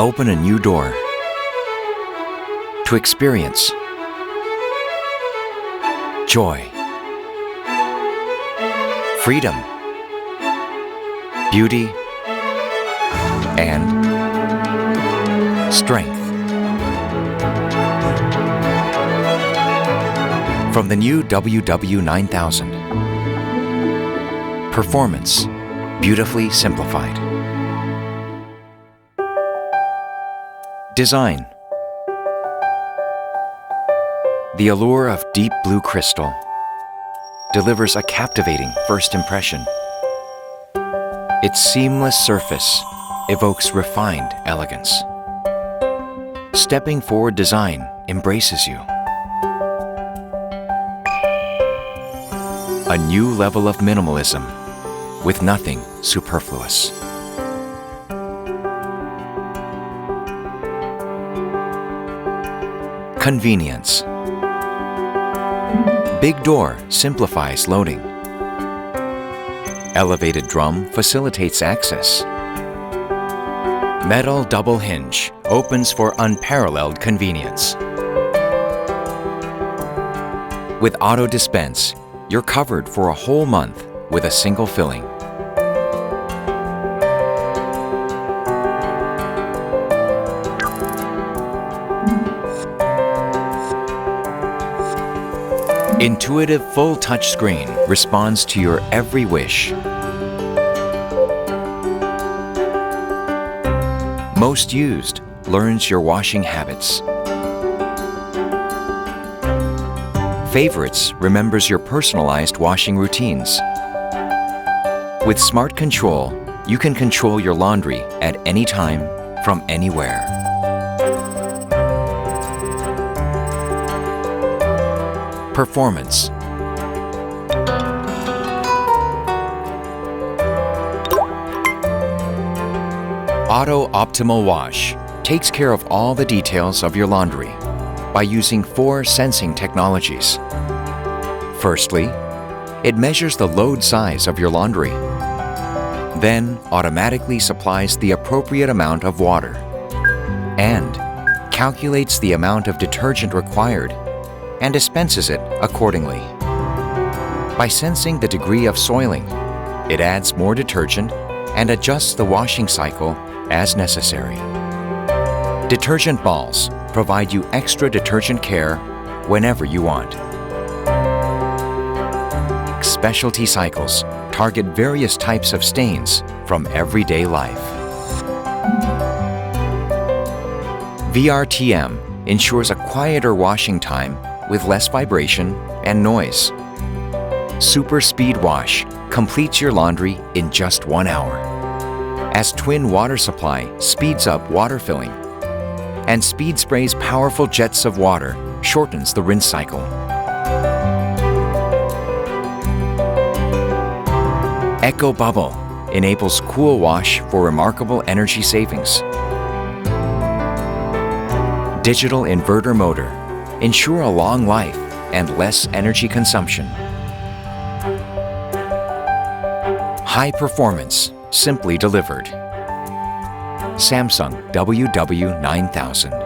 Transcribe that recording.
Open a new door to experience joy, freedom, beauty, and strength. From the new WW9000. Performance, beautifully simplified. Design. The allure of deep blue crystal delivers a captivating first impression. Its seamless surface evokes refined elegance. Stepping forward design embraces you. A new level of minimalism with nothing superfluous. Convenience. Big door simplifies loading. Elevated drum facilitates access. Metal double hinge opens for unparalleled convenience. With auto dispense, you're covered for a whole month with a single filling. Intuitive full touchscreen responds to your every wish. Most used learns your washing habits. Favorites remembers your personalized washing routines. With Smart Control, you can control your laundry at any time, from anywhere. Performance. Auto Optimal Wash takes care of all the details of your laundry by using 4 sensing technologies. Firstly, it measures the load size of your laundry, then automatically supplies the appropriate amount of water, and calculates the amount of detergent required and dispenses it accordingly. By sensing the degree of soiling, it adds more detergent and adjusts the washing cycle as necessary. Detergent balls provide you extra detergent care whenever you want. Specialty cycles target various types of stains from everyday life. VRTM ensures a quieter washing time with less vibration and noise. Super Speed Wash completes your laundry in just 1 hour, as Twin Water Supply speeds up water filling, and Speed Spray's powerful jets of water shortens the rinse cycle. Eco Bubble enables cool wash for remarkable energy savings. Digital inverter motor ensure a long life and less energy consumption. High performance, simply delivered. Samsung WW9000.